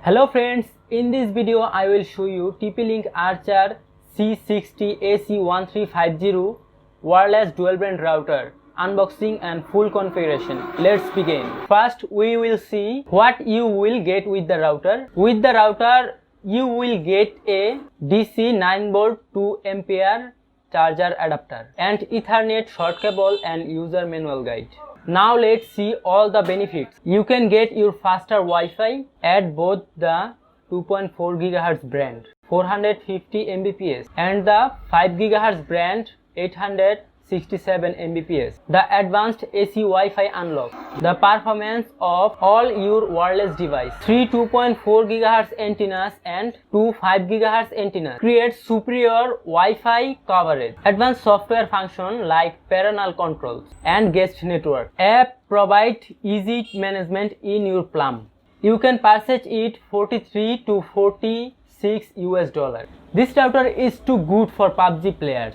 Hello friends, in this video I will show you TP-Link Archer C60 Ac1350 wireless dual band router unboxing and full configuration. Let's begin. First we will see what you will get with the router. With the router you will get a DC 9V 2A charger adapter and Ethernet short cable and user manual guide. Now let's see all the benefits. You can get your faster Wi-Fi at both the 2.4 GHz band 450 Mbps and the 5 GHz band 867 Mbps. The advanced AC Wi-Fi unlock the performance of all your wireless device. 3 2.4 GHz antennas and 2 5 GHz antennas create superior Wi-Fi coverage. Advanced software function like parental controls and guest network. App provide easy management in your plum. You can purchase it 43 to 46 US$. This router is too good for PUBG players.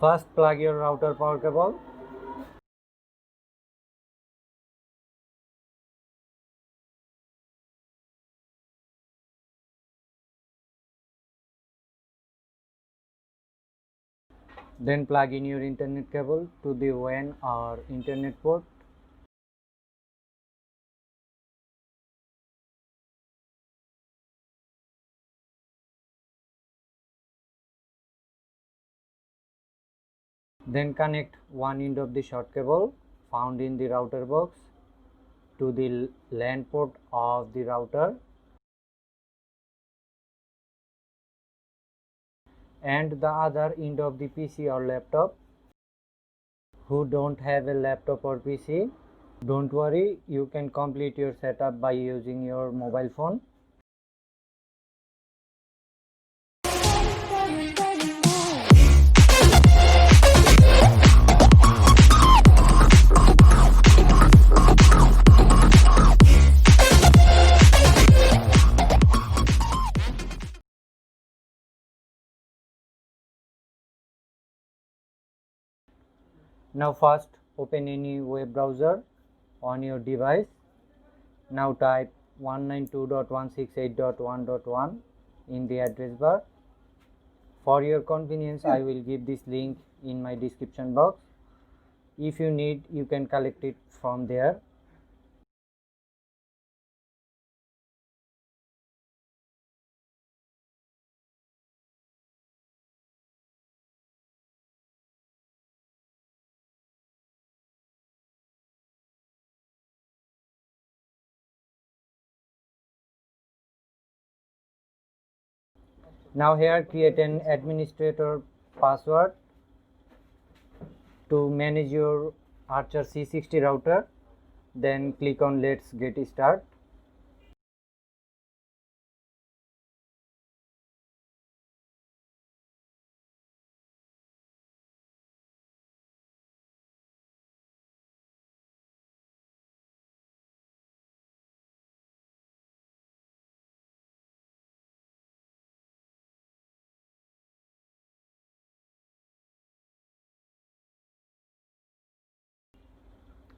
First, plug your router power cable. Then plug in your internet cable to the WAN or internet port. Then connect one end of the short cable found in the router box to the LAN port of the router and the other end of the PC or laptop. Who don't have a laptop or PC, don't worry, you can complete your setup by using your mobile phone. Now first open any web browser on your device. Now type 192.168.1.1 in the address bar. For your convenience, I will give this link in my description box. If you need, you can collect it from there. Now here create an administrator password to manage your Archer C60 router. Then click on let's get start.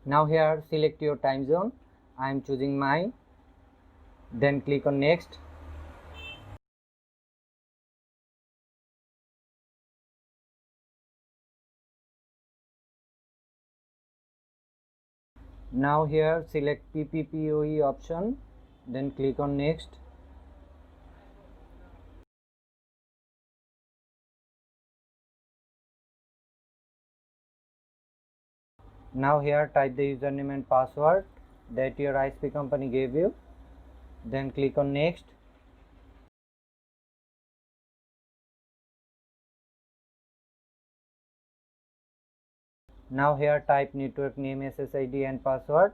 Now here select your time zone. I am choosing mine. Then click on next. Now here select PPPoE option. Then click on next. Now here type the username and password that your ISP company gave you. Then click on next. Now here type network name, SSID and password.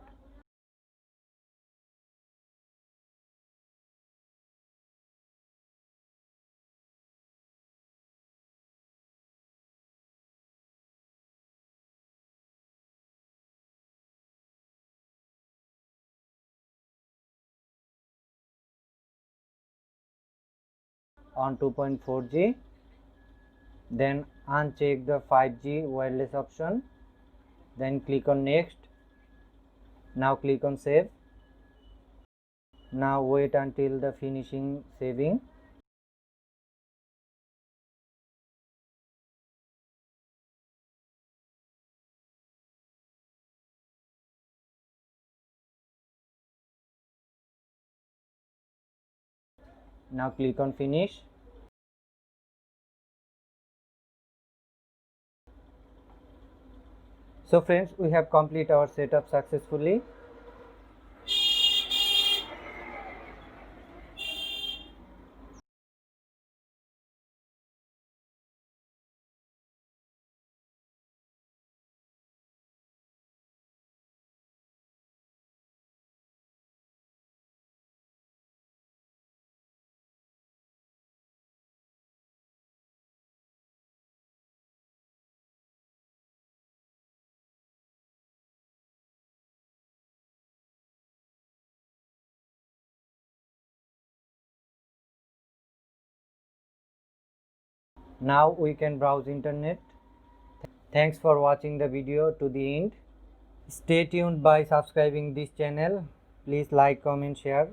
On 2.4G, then uncheck the 5G wireless option, then click on next. Now click on save. Now wait until the finishing saving. Now click on finish. So friends, we have completed our setup successfully. Now we can browse internet. Thanks for watching the video to the end. Stay tuned by subscribing this channel. Please like, comment, share.